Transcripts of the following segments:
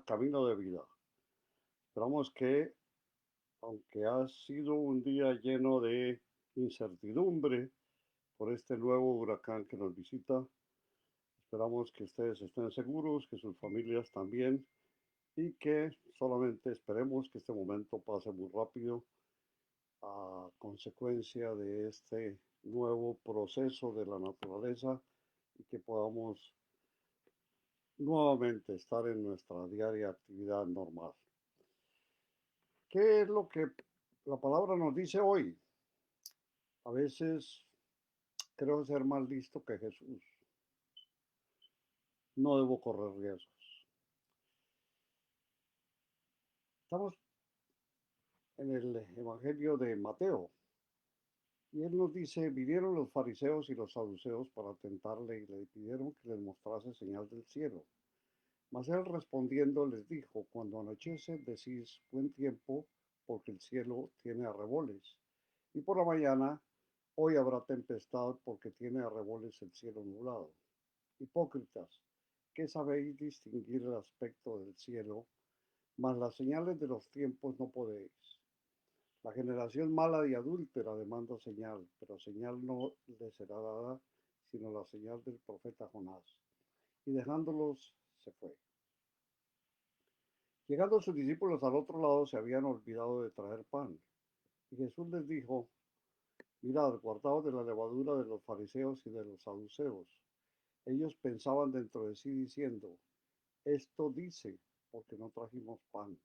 camino de vida. Esperamos que, aunque ha sido un día lleno de incertidumbre por este nuevo huracán que nos visita, esperamos que ustedes estén seguros, que sus familias también, y que solamente esperemos que este momento pase muy rápido a consecuencia de este nuevo proceso de la naturaleza y que podamos nuevamente estar en nuestra diaria actividad normal. ¿Qué es lo que la palabra nos dice hoy? A veces creo ser más listo que Jesús. No debo correr riesgos. Estamos en el Evangelio de Mateo y él nos dice, vinieron los fariseos y los saduceos para tentarle y le pidieron que les mostrase señal del cielo. Mas él respondiendo les dijo, cuando anochece decís buen tiempo porque el cielo tiene arreboles. Y por la mañana hoy habrá tempestad porque tiene arreboles el cielo nublado. Hipócritas, ¿qué sabéis distinguir el aspecto del cielo? Mas las señales de los tiempos no podéis. La generación mala y adúltera demanda señal, pero señal no le será dada, sino la señal del profeta Jonás. Y dejándolos se fue. Llegando sus discípulos al otro lado, se habían olvidado de traer pan. Y Jesús les dijo, mirad, guardaos de la levadura de los fariseos y de los saduceos. Ellos pensaban dentro de sí diciendo, esto dice, porque no trajimos pan.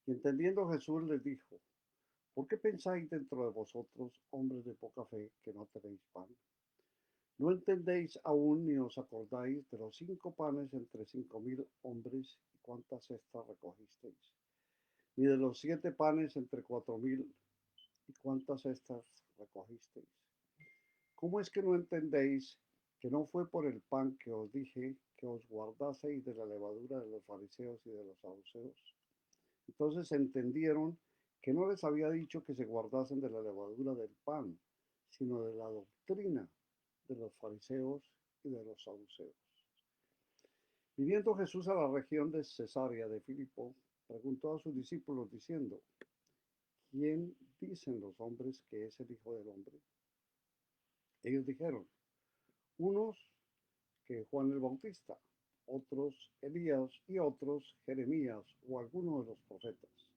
Y entendiendo Jesús les dijo, ¿por qué pensáis dentro de vosotros, hombres de poca fe, que no tenéis pan? ¿No entendéis aún ni os acordáis de los 5 panes entre 5.000 hombres y cuántas cestas recogisteis? Ni de los 7 panes entre 4.000 y cuántas cestas recogisteis? ¿Cómo es que no entendéis que no fue por el pan que os dije que os guardaseis de la levadura de los fariseos y de los saduceos? Entonces entendieron que no les había dicho que se guardasen de la levadura del pan, sino de la doctrina de los fariseos y de los saduceos. Viniendo Jesús a la región de Cesarea de Filipo, preguntó a sus discípulos diciendo, ¿quién dicen los hombres que es el Hijo del Hombre? Ellos dijeron, unos que Juan el Bautista, otros Elías y otros Jeremías o alguno de los profetas.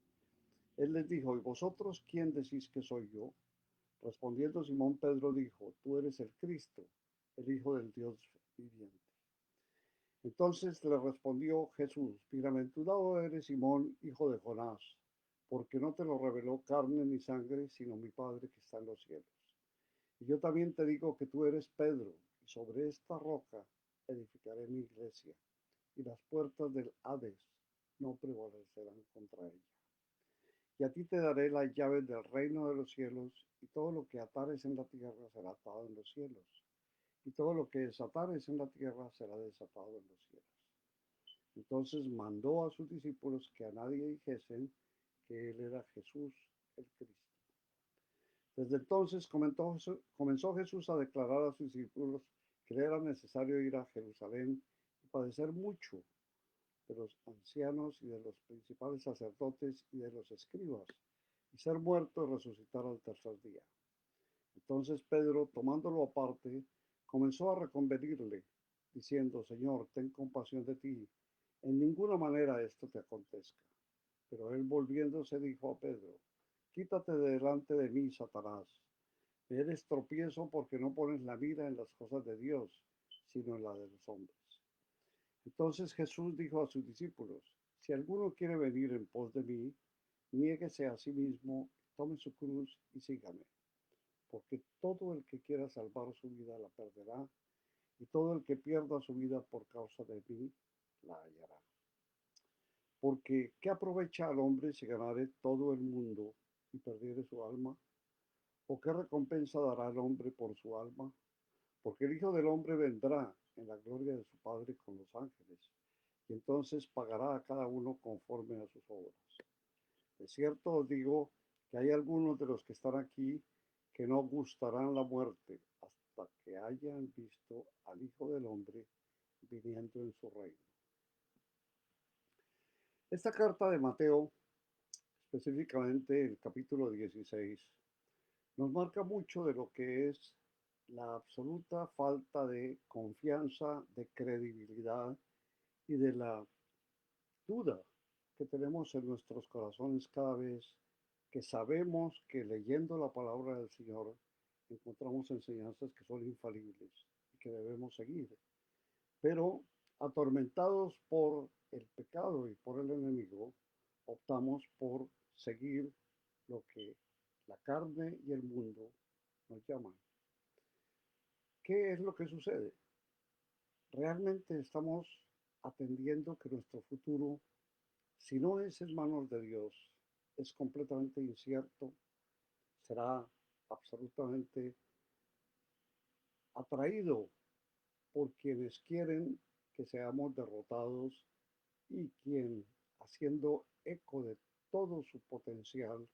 Él les dijo, ¿y vosotros quién decís que soy yo? Respondiendo Simón Pedro dijo, tú eres el Cristo, el Hijo del Dios viviente. Entonces le respondió Jesús, bienaventurado eres Simón, hijo de Jonás, porque no te lo reveló carne ni sangre, sino mi Padre que está en los cielos. Y yo también te digo que tú eres Pedro, y sobre esta roca edificaré mi iglesia, y las puertas del Hades no prevalecerán contra ella. Y a ti te daré las llaves del reino de los cielos, y todo lo que atares en la tierra será atado en los cielos, y todo lo que desatares en la tierra será desatado en los cielos. Entonces mandó a sus discípulos que a nadie dijesen que él era Jesús el Cristo. Desde entonces comenzó Jesús a declarar a sus discípulos que le era necesario ir a Jerusalén y padecer mucho de los ancianos y de los principales sacerdotes y de los escribas, y ser muerto y resucitar al tercer día. Entonces Pedro, tomándolo aparte, comenzó a reconvenirle, diciendo, Señor, ten compasión de ti, en ninguna manera esto te acontezca. Pero él volviéndose dijo a Pedro, quítate de delante de mí, Satanás. Me eres tropiezo porque no pones la mira en las cosas de Dios, sino en la de los hombres. Entonces Jesús dijo a sus discípulos, si alguno quiere venir en pos de mí, niéguese a sí mismo, tome su cruz y sígame. Porque todo el que quiera salvar su vida la perderá, y todo el que pierda su vida por causa de mí la hallará. Porque ¿qué aprovecha al hombre si ganare todo el mundo y perdiere su alma? ¿O qué recompensa dará el hombre por su alma? Porque el Hijo del Hombre vendrá en la gloria de su Padre con los ángeles, y entonces pagará a cada uno conforme a sus obras. De cierto os digo que hay algunos de los que están aquí que no gustarán la muerte hasta que hayan visto al Hijo del Hombre viniendo en su reino. Esta carta de Mateo, específicamente el capítulo 16, nos marca mucho de lo que es la absoluta falta de confianza, de credibilidad y de la duda que tenemos en nuestros corazones cada vez que sabemos que leyendo la palabra del Señor encontramos enseñanzas que son infalibles y que debemos seguir. Pero atormentados por el pecado y por el enemigo, optamos por seguir lo que la carne y el mundo nos llaman. ¿Qué es lo que sucede? Realmente estamos atendiendo que nuestro futuro, si no es en manos de Dios, es completamente incierto, será absolutamente atraído por quienes quieren que seamos derrotados y quien, haciendo eco de todo su potencial,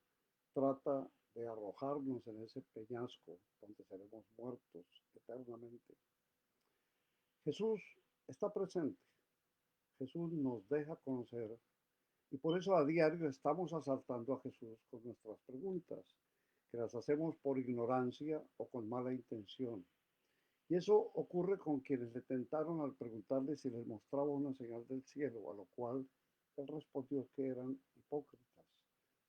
trata de arrojarnos en ese peñasco donde seremos muertos eternamente. Jesús está presente, Jesús nos deja conocer y por eso a diario estamos asaltando a Jesús con nuestras preguntas, que las hacemos por ignorancia o con mala intención. Y eso ocurre con quienes le tentaron al preguntarle si les mostraba una señal del cielo, a lo cual él respondió que eran hipócritas,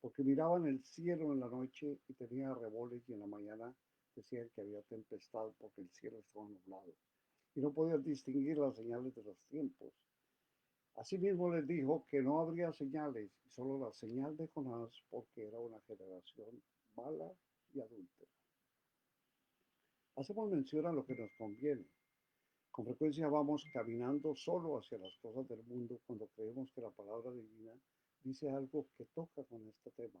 porque miraban el cielo en la noche y tenía revoles y en la mañana decían que había tempestad porque el cielo estaba nublado y no podían distinguir las señales de los tiempos. Asimismo les dijo que no habría señales, solo la señal de Jonás, porque era una generación mala y adúltera. Hacemos mención a lo que nos conviene. Con frecuencia vamos caminando solo hacia las cosas del mundo cuando creemos que la palabra divina dice algo que toca con este tema.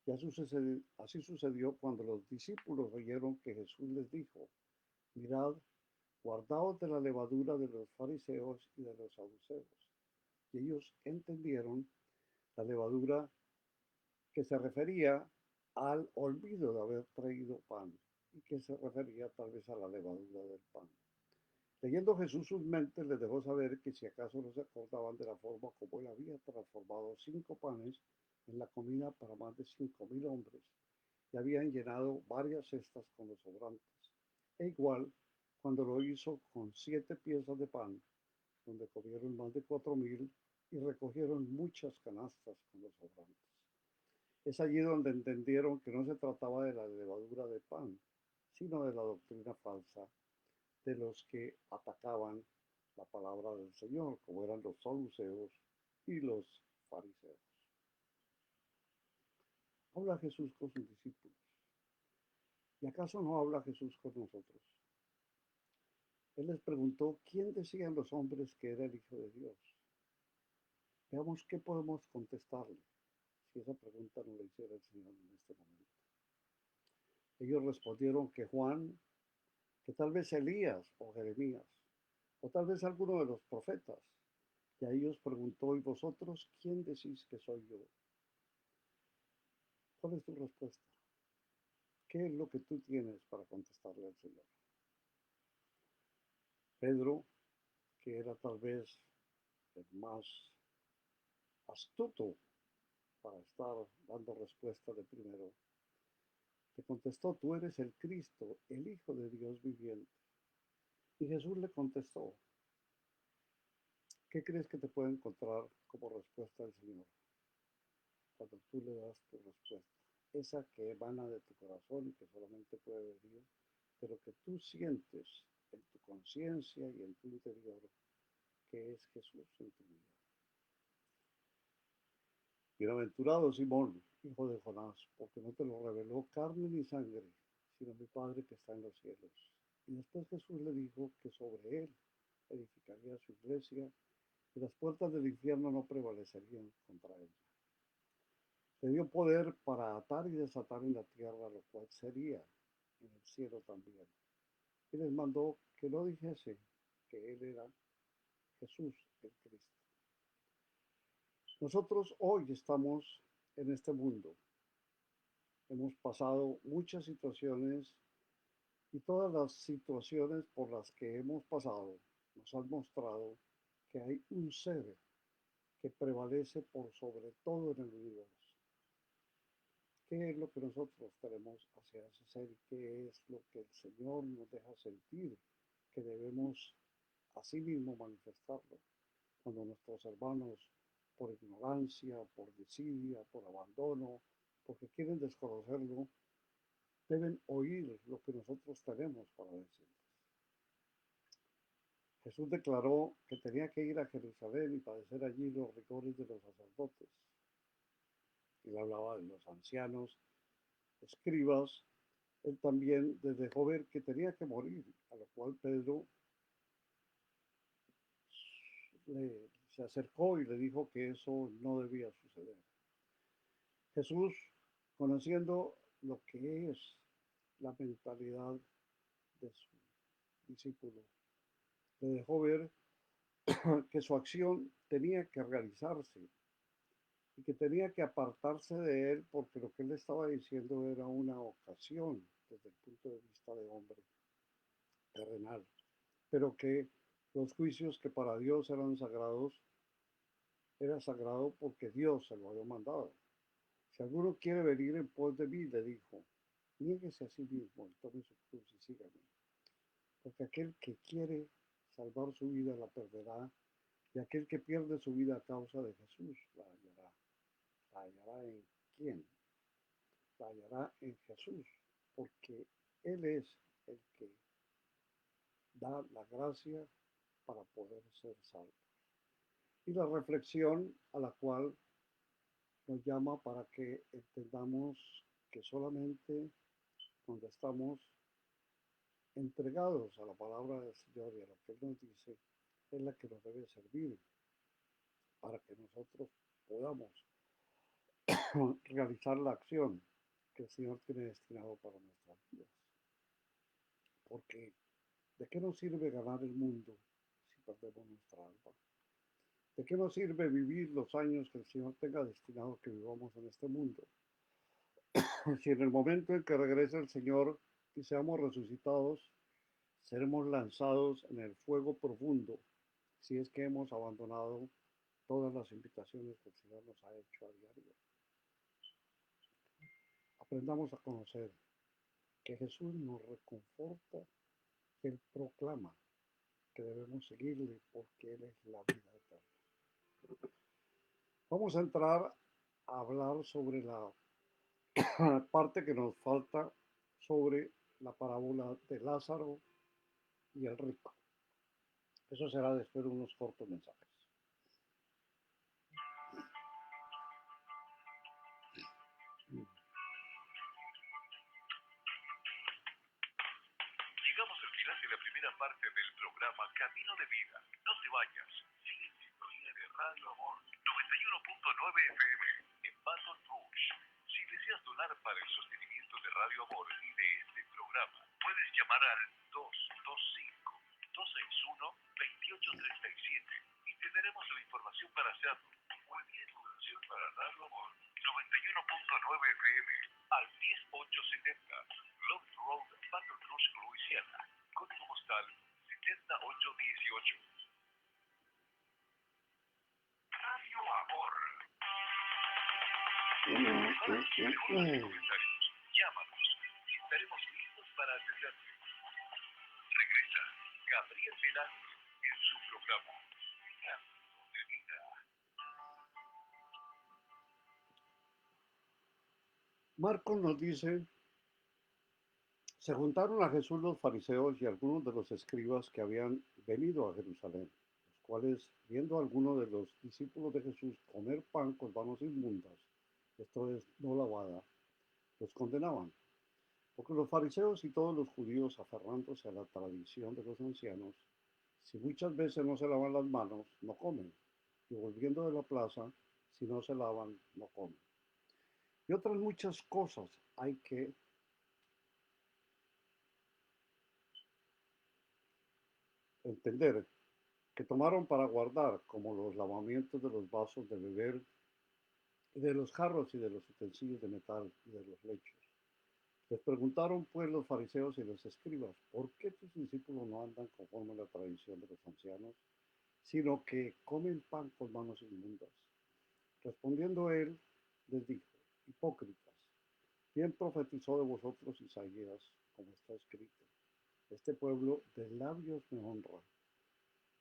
Y así sucedió cuando los discípulos oyeron que Jesús les dijo, mirad, guardaos de la levadura de los fariseos y de los saduceos. Y ellos entendieron la levadura que se refería al olvido de haber traído pan y que se refería tal vez a la levadura del pan. Leyendo Jesús sus mentes les dejó saber que si acaso no se acordaban de la forma como él había transformado 5 panes en la comida para más de 5.000 hombres y habían llenado varias cestas con los sobrantes. E igual cuando lo hizo con 7 piezas de pan, donde comieron más de 4.000 y recogieron muchas canastas con los sobrantes. Es allí donde entendieron que no se trataba de la levadura de pan, sino de la doctrina falsa de los que atacaban la palabra del Señor, como eran los saduceos y los fariseos. Habla Jesús con sus discípulos. ¿Y acaso no habla Jesús con nosotros? Él les preguntó quién decían los hombres que era el Hijo de Dios. Veamos qué podemos contestarle si esa pregunta no la hiciera el Señor en este momento. Ellos respondieron que Juan, que tal vez Elías o Jeremías, o tal vez alguno de los profetas. Y a ellos preguntó, ¿y vosotros quién decís que soy yo? ¿Cuál es tu respuesta? ¿Qué es lo que tú tienes para contestarle al Señor? Pedro, que era tal vez el más astuto para estar dando respuesta de primero, le contestó, tú eres el Cristo, el Hijo de Dios viviente. Y Jesús le contestó, ¿qué crees que te puede encontrar como respuesta del Señor cuando tú le das tu respuesta? Esa que emana de tu corazón y que solamente puede venir, pero que tú sientes en tu conciencia y en tu interior que es Jesús en tu vida. Bienaventurado Simón, hijo de Jonás, porque no te lo reveló carne ni sangre, sino mi Padre que está en los cielos. Y después Jesús le dijo que sobre él edificaría su iglesia y las puertas del infierno no prevalecerían contra ella. Le dio poder para atar y desatar en la tierra, lo cual sería en el cielo también. Y les mandó que no dijese que él era Jesús el Cristo. Nosotros hoy estamos en este mundo. Hemos pasado muchas situaciones y todas las situaciones por las que hemos pasado nos han mostrado que hay un ser que prevalece por sobre todo en el universo. ¿Qué es lo que nosotros tenemos hacia ese ser? ¿Qué es lo que el Señor nos deja sentir que debemos a sí mismo manifestarlo? Cuando nuestros hermanos, por ignorancia, por desidia, por abandono, porque quieren desconocerlo, deben oír lo que nosotros tenemos para decirles. Jesús declaró que tenía que ir a Jerusalén y padecer allí los rigores de los sacerdotes. Él hablaba de los ancianos, escribas. Él también les dejó ver que tenía que morir, a lo cual Pedro se acercó y le dijo que eso no debía suceder. Jesús, conociendo lo que es la mentalidad de su discípulo, le dejó ver que su acción tenía que realizarse y que tenía que apartarse de él porque lo que él estaba diciendo era una ocasión desde el punto de vista de hombre terrenal, pero que los juicios que para Dios eran sagrados, era sagrado porque Dios se lo había mandado. Si alguno quiere venir en pos de mí, le dijo, niéguese a sí mismo y tome su cruz y sígame. Porque aquel que quiere salvar su vida la perderá, y aquel que pierde su vida a causa de Jesús la hallará. ¿La hallará en quién? La hallará en Jesús, porque Él es el que da la gracia para poder ser salvo. Y la reflexión a la cual nos llama para que entendamos que solamente cuando estamos entregados a la palabra del Señor y a lo que Él nos dice, es la que nos debe servir para que nosotros podamos realizar la acción que el Señor tiene destinado para nuestras vidas. Porque ¿de qué nos sirve ganar el mundo si perdemos nuestra alma? ¿De qué nos sirve vivir los años que el Señor tenga destinado que vivamos en este mundo? Si en el momento en que regrese el Señor y seamos resucitados, seremos lanzados en el fuego profundo, si es que hemos abandonado todas las invitaciones que el Señor nos ha hecho a diario. Aprendamos a conocer que Jesús nos reconforta, que Él proclama que debemos seguirle porque Él es la vida eterna. Vamos a entrar a hablar sobre la parte que nos falta sobre la parábola de Lázaro y el rico. Eso será después de unos cortos mensajes. Llegamos al final de la primera parte del programa Camino de Vida. No te vayas. Sigue en sintonía de Radio Amor 91.9 FM en Baton Rouge. Si deseas donar para el sostenimiento de Radio Amor y de este programa, puedes llamar al 225-261-2837 y te daremos la información para hacerlo. O envíe tu donación para Radio Amor 91.9 FM al 10870 Love Road, Baton Rouge, Louisiana. Código postal 70818. Radio Amor. Comentarios. Llámanos y estaremos listos para atenderte. Regresa Gabriel Velázquez en su programa Camino de Vida. Marcos nos dice, se juntaron a Jesús los fariseos y algunos de los escribas que habían venido a Jerusalén, los cuales, viendo a algunos de los discípulos de Jesús comer pan con manos inmundas, esto es, no lavada, los condenaban. Porque los fariseos y todos los judíos, aferrándose a la tradición de los ancianos, si muchas veces no se lavan las manos, no comen, y volviendo de la plaza, si no se lavan, no comen. Y otras muchas cosas hay que entender que tomaron para guardar, como los lavamientos de los vasos de beber, y de los jarros y de los utensilios de metal y de los lechos. Les preguntaron pues los fariseos y los escribas, ¿por qué tus discípulos no andan conforme a la tradición de los ancianos, sino que comen pan con manos inmundas. Respondiendo él, les dijo, hipócritas, bien profetizó de vosotros Isaías, como está escrito. Este pueblo de labios me honra,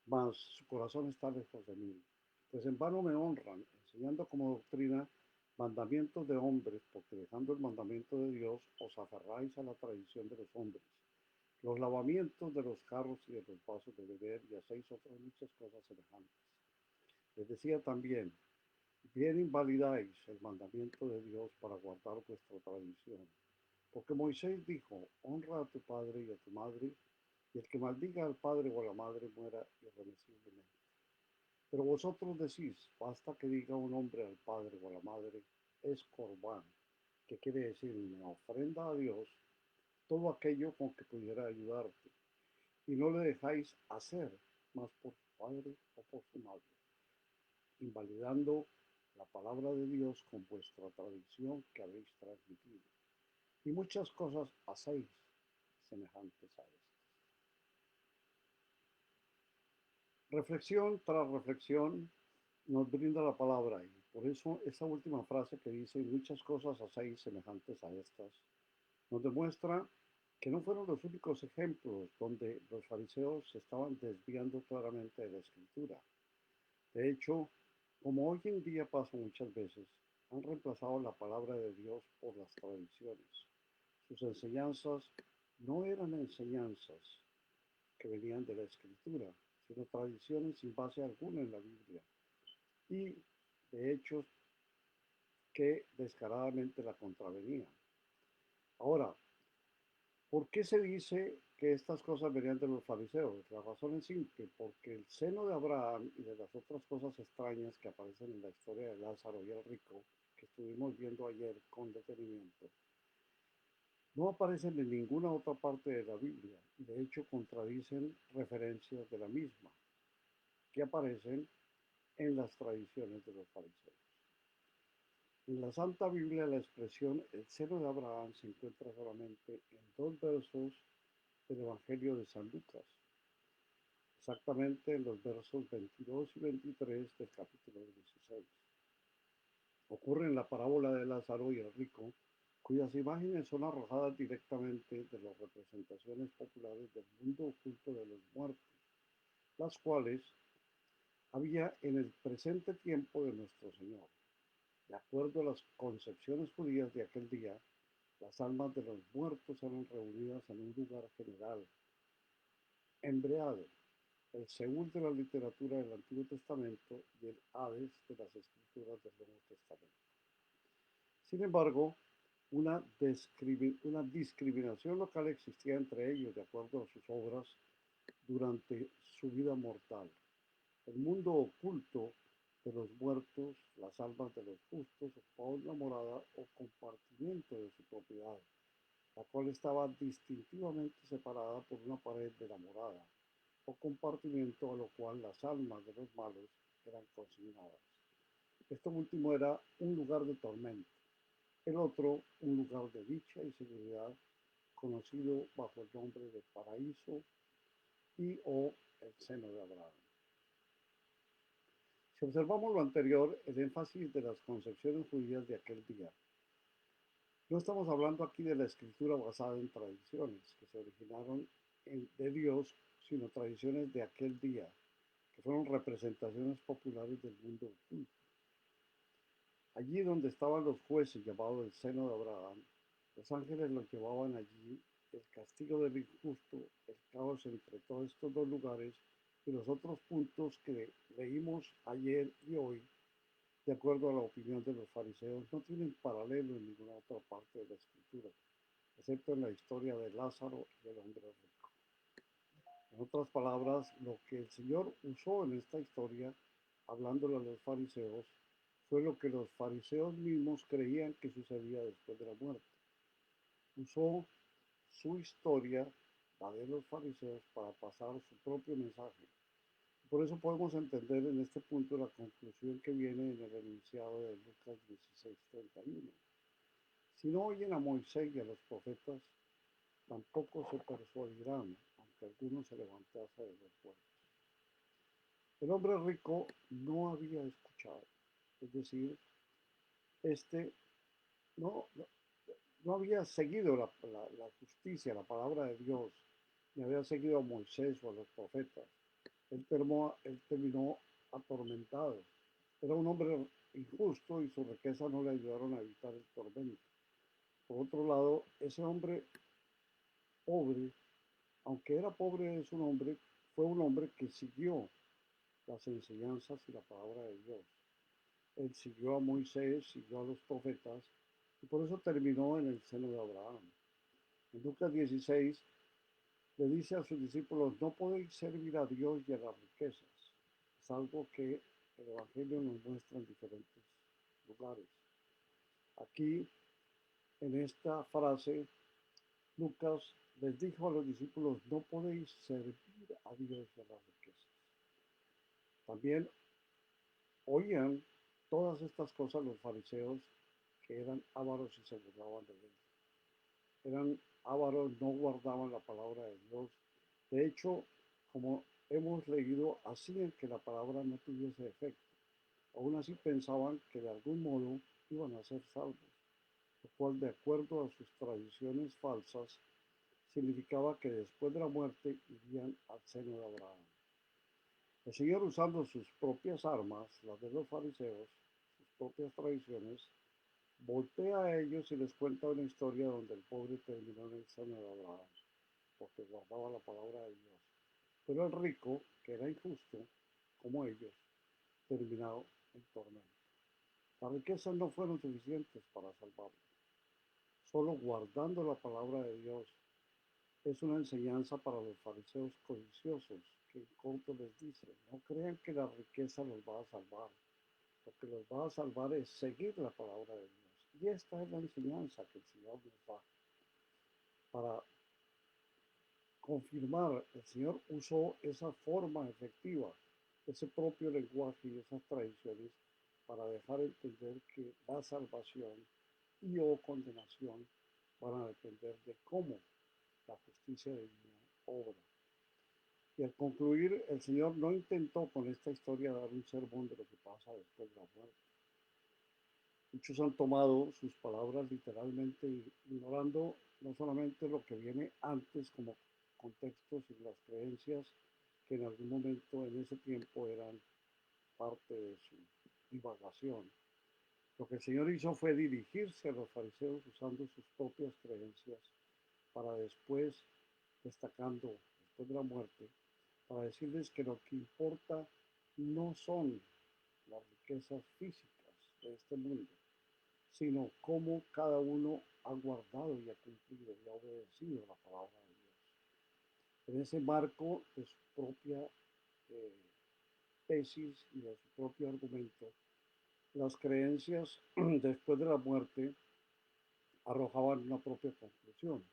mas su corazón está lejos de mí. Pues en vano me honran, enseñando como doctrina mandamientos de hombres, porque dejando el mandamiento de Dios os aferráis a la tradición de los hombres, los lavamientos de los carros y de los vasos de beber, y hacéis otras muchas cosas semejantes. Les decía también, bien invalidáis el mandamiento de Dios para guardar vuestra tradición. Porque Moisés dijo, honra a tu padre y a tu madre, y el que maldiga al padre o a la madre muera irremisiblemente. Pero vosotros decís, basta que diga un hombre al padre o a la madre, es corbán, que quiere decir una ofrenda a Dios, todo aquello con que pudiera ayudarte, y no le dejáis hacer más por su padre o por su madre, invalidando la palabra de Dios con vuestra tradición que habéis transmitido. Y muchas cosas hacéis semejantes a estas. Reflexión tras reflexión nos brinda la palabra y por eso esa última frase que dice muchas cosas hacéis semejantes a estas nos demuestra que no fueron los únicos ejemplos donde los fariseos se estaban desviando claramente de la escritura. De hecho, como hoy en día pasa muchas veces, han reemplazado la palabra de Dios por las tradiciones. Sus enseñanzas no eran enseñanzas que venían de la escritura, sino tradiciones sin base alguna en la Biblia y de hechos que descaradamente la contravenían. Ahora, ¿por qué se dice que estas cosas venían de los fariseos? La razón es simple, porque el seno de Abraham y de las otras cosas extrañas que aparecen en la historia de Lázaro y el rico, que estuvimos viendo ayer con detenimiento, no aparecen en ninguna otra parte de la Biblia y de hecho contradicen referencias de la misma que aparecen en las tradiciones de los fariseos. En la Santa Biblia la expresión el seno de Abraham se encuentra solamente en dos versos del Evangelio de San Lucas, exactamente en los versos 22 y 23 del capítulo 16. Ocurre en la parábola de Lázaro y el rico, cuyas imágenes son arrojadas directamente de las representaciones populares del mundo oculto de los muertos, las cuales había en el presente tiempo de nuestro Señor. De acuerdo a las concepciones judías de aquel día, las almas de los muertos eran reunidas en un lugar general, embreado, el Seúl de la literatura del Antiguo Testamento y el Hades de las escrituras del Nuevo Testamento. Sin embargo, una discriminación local existía entre ellos de acuerdo a sus obras durante su vida mortal. El mundo oculto de los muertos, las almas de los justos, ocupaban una morada o compartimiento de su propiedad, la cual estaba distintivamente separada por una pared de la morada o compartimiento a lo cual las almas de los malos eran consignadas. Esto último era un lugar de tormento, el otro un lugar de dicha y seguridad conocido bajo el nombre de paraíso y o el seno de Abraham. Si observamos lo anterior, el énfasis de las concepciones judías de aquel día, no estamos hablando aquí de la escritura basada en tradiciones que se originaron de Dios, sino tradiciones de aquel día, que fueron representaciones populares del mundo oculto. Allí donde estaban los jueces llamados el seno de Abraham, los ángeles los llevaban allí, el castigo del injusto, el caos entre todos estos dos lugares y los otros puntos que leímos ayer y hoy, de acuerdo a la opinión de los fariseos, no tienen paralelo en ninguna otra parte de la escritura, excepto en la historia de Lázaro y del hombre rico. En otras palabras, lo que el Señor usó en esta historia, hablándole a los fariseos, fue lo que los fariseos mismos creían que sucedía después de la muerte. Usó su historia, la de los fariseos, para pasar su propio mensaje. Por eso podemos entender en este punto la conclusión que viene en el enunciado de Lucas 16:31. Si no oyen a Moisés y a los profetas, tampoco se persuadirán, aunque algunos se levantase de los muertos. El hombre rico no había escuchado, es decir, este no, no había seguido la justicia, la palabra de Dios, ni había seguido a Moisés o a los profetas. Él terminó atormentado. Era un hombre injusto y su riqueza no le ayudaron a evitar el tormento. Por otro lado, ese hombre pobre, aunque era pobre es un hombre, fue un hombre que siguió las enseñanzas y la palabra de Dios. Él siguió a Moisés, siguió a los profetas y por eso terminó en el seno de Abraham. En Lucas 16 le dice a sus discípulos, no podéis servir a Dios y a las riquezas. Es algo que el Evangelio nos muestra en diferentes lugares. Aquí, en esta frase, Lucas les dijo a los discípulos, no podéis servir a Dios y a las riquezas. También oían todas estas cosas los fariseos que eran ávaros y se burlaban de él. Eran ávaros, no guardaban la palabra de Dios. De hecho, como hemos leído, hacían que la palabra no tuviese efecto. Aún así pensaban que de algún modo iban a ser salvos, lo cual, de acuerdo a sus tradiciones falsas, significaba que después de la muerte irían al seno de Abraham. El Señor, usando sus propias armas, las de los fariseos, sus propias tradiciones, voltea a ellos y les cuenta una historia donde el pobre terminó en el seno de Abraham, porque guardaba la palabra de Dios. Pero el rico, que era injusto, como ellos, terminó en tormento. Las riquezas no fueron suficientes para salvarlo. Solo guardando la palabra de Dios es una enseñanza para los fariseos codiciosos, que en corto les dice, no crean que la riqueza los va a salvar. Lo que los va a salvar es seguir la palabra de Dios. Y esta es la enseñanza que el Señor nos da. Para confirmar, el Señor usó esa forma efectiva, ese propio lenguaje y esas tradiciones para dejar entender que la salvación y o condenación van a depender de cómo la justicia divina obra. Y al concluir, el Señor no intentó con esta historia dar un sermón de lo que pasa después de la muerte. Muchos han tomado sus palabras literalmente, ignorando no solamente lo que viene antes como contextos y las creencias que en algún momento en ese tiempo eran parte de su divagación. Lo que el Señor hizo fue dirigirse a los fariseos usando sus propias creencias para después, destacando después de la muerte, para decirles que lo que importa no son las riquezas físicas de este mundo, sino cómo cada uno ha guardado y ha cumplido y ha obedecido la palabra de Dios. En ese marco de su propia eh, tesis y de su propio argumento, las creencias después de la muerte arrojaban una propia conclusión.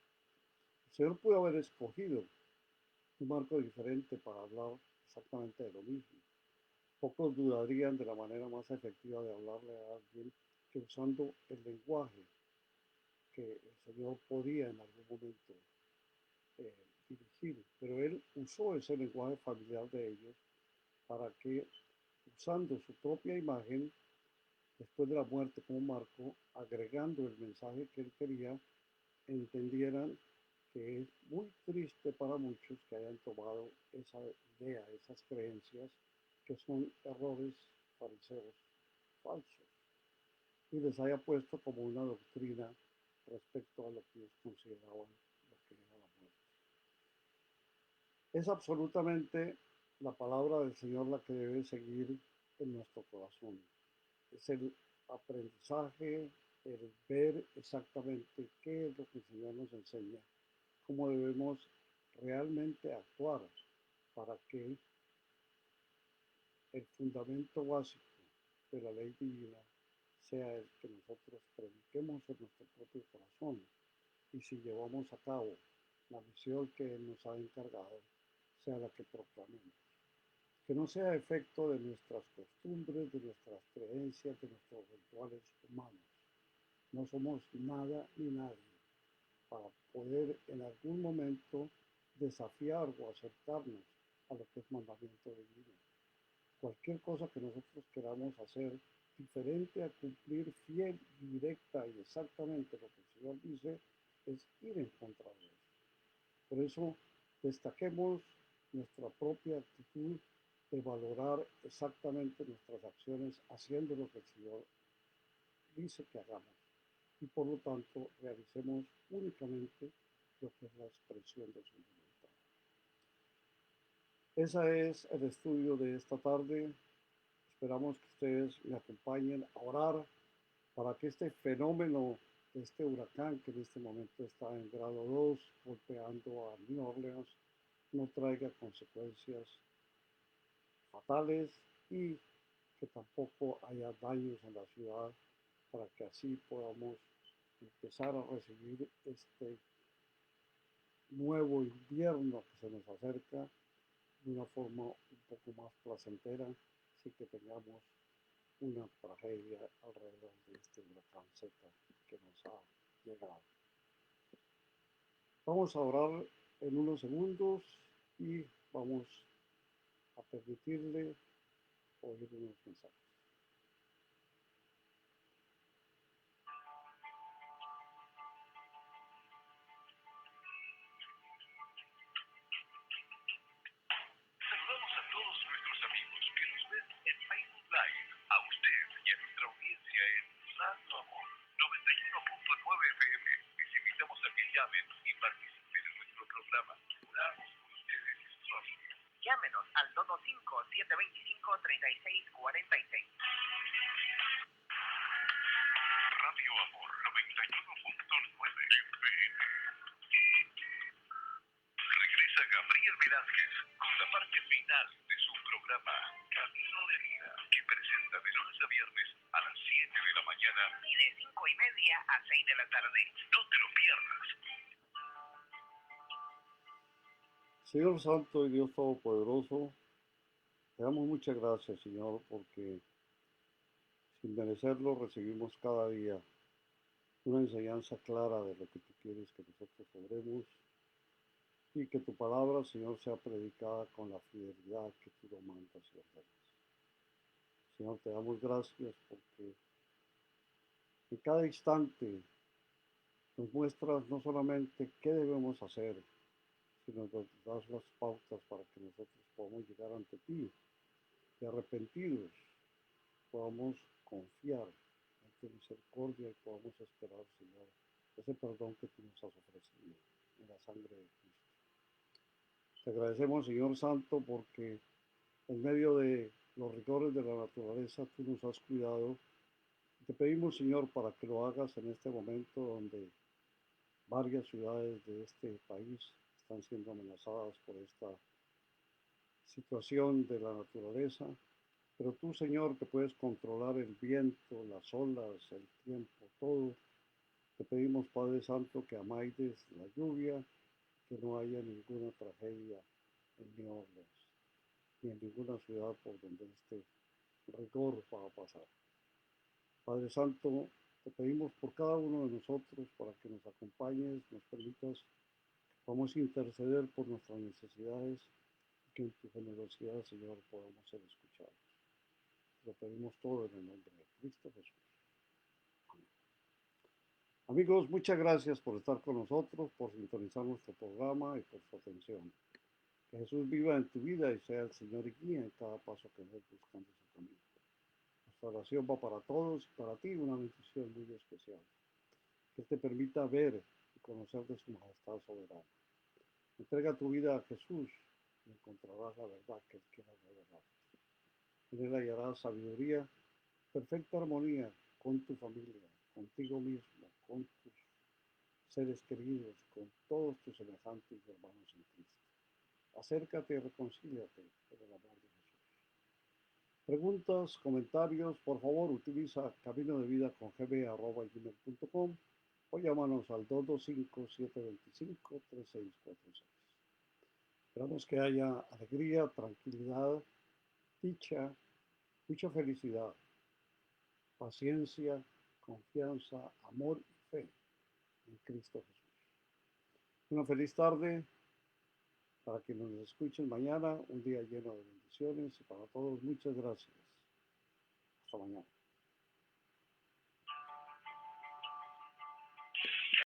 El Señor pudo haber escogido un marco diferente para hablar exactamente de lo mismo. Pocos dudarían de la manera más efectiva de hablarle a alguien que usando el lenguaje que el Señor podía en algún momento eh, dirigir, pero Él usó ese lenguaje familiar de ellos para que, usando su propia imagen, después de la muerte como marco, agregando el mensaje que Él quería, entendieran que es muy triste para muchos que hayan tomado esa idea, esas creencias, que son errores fariseos falsos, y les haya puesto como una doctrina respecto a lo que ellos consideraban lo que era la muerte. Es absolutamente la palabra del Señor la que debe seguir en nuestro corazón. Es el aprendizaje, el ver exactamente qué es lo que el Señor nos enseña, cómo debemos realmente actuar para que el fundamento básico de la ley divina sea el que nosotros prediquemos en nuestro propio corazón y si llevamos a cabo la misión que Él nos ha encargado, sea la que proclamemos. Que no sea efecto de nuestras costumbres, de nuestras creencias, de nuestros rituales humanos. No somos nada ni nadie para poder en algún momento desafiar o acercarnos a lo que es mandamiento divino. cualquier cosa que nosotros queramos hacer diferente a cumplir fiel y directa y exactamente lo que el Señor dice, es ir en contra de eso. Por eso destaquemos nuestra propia actitud de valorar exactamente nuestras acciones haciendo lo que el Señor dice que hagamos y por lo tanto realicemos únicamente lo que es la expresión de su voluntad. Ese es el estudio de esta tarde. Esperamos que ustedes me acompañen a orar para que este fenómeno, este huracán que en este momento está en grado 2 golpeando a New Orleans, no traiga consecuencias fatales y que tampoco haya daños en la ciudad para que así podamos empezar a recibir este nuevo invierno que se nos acerca de una forma un poco más placentera, sin que tengamos una tragedia alrededor de este huracán Z que nos ha llegado. Vamos a orar en unos segundos y vamos a permitirle oír unos mensajes. Saludamos a todos nuestros amigos que nos ven en Facebook Live, a usted y a nuestra audiencia en Radio Amor 91.9 FM. Les invitamos a que llamen y participen en nuestro programa. Oramos por ustedes y sus familias. Llámenos al 225-725-3646. Radio Amor 91.9 FM. Regresa Gabriel Velázquez con la parte final de su programa Camino de Vida, que presenta de lunes a viernes a las 7 de la mañana Y de 5:30 a 6 de la tarde. No te lo pierdas. Señor Santo y Dios Todopoderoso, te damos muchas gracias, Señor, porque sin merecerlo recibimos cada día una enseñanza clara de lo que tú quieres que nosotros obremos y que tu palabra, Señor, sea predicada con la fidelidad que tú lo mandas y ordenas. Señor, te damos gracias porque en cada instante nos muestras no solamente qué debemos hacer, sino nos das las pautas para que nosotros podamos llegar ante ti y arrepentidos podamos confiar en tu misericordia y podamos esperar, Señor, ese perdón que tú nos has ofrecido en la sangre de Cristo. Te agradecemos, Señor Santo, porque en medio de los rigores de la naturaleza tú nos has cuidado. Te pedimos, Señor, para que lo hagas en este momento donde varias ciudades de este país están siendo amenazadas por esta situación de la naturaleza. Pero tú, Señor, que puedes controlar el viento, las olas, el tiempo, todo, te pedimos, Padre Santo, que amaides la lluvia, que no haya ninguna tragedia en New Orleans, ni en ninguna ciudad por donde este rigor va a pasar. Padre Santo, te pedimos por cada uno de nosotros para que nos acompañes, nos permitas, vamos a interceder por nuestras necesidades y que en tu generosidad, Señor, podamos ser escuchados. Lo pedimos todo en el nombre de Cristo Jesús. Amén. Amigos, muchas gracias por estar con nosotros, por sintonizar nuestro programa y por su atención. Que Jesús viva en tu vida y sea el Señor y guía en cada paso que des buscando su camino. Nuestra oración va para todos y para ti una bendición muy especial. Que te permita ver y conocer de su majestad soberana. Entrega tu vida a Jesús y encontrarás la verdad que Él quiere revelar. En Él hallarás sabiduría, perfecta armonía con tu familia, contigo mismo, con tus seres queridos, con todos tus semejantes y hermanos en Cristo. Acércate y reconcíliate por el amor de Jesús. Preguntas, comentarios, por favor utiliza caminodevida.gmail.com o llámanos al 225-725-3646. Esperamos que haya alegría, tranquilidad, dicha, mucha felicidad, paciencia, confianza, amor y fe en Cristo Jesús. Una feliz tarde. Para que nos escuchen mañana, un día lleno de bendiciones y para todos, muchas gracias. Hasta mañana.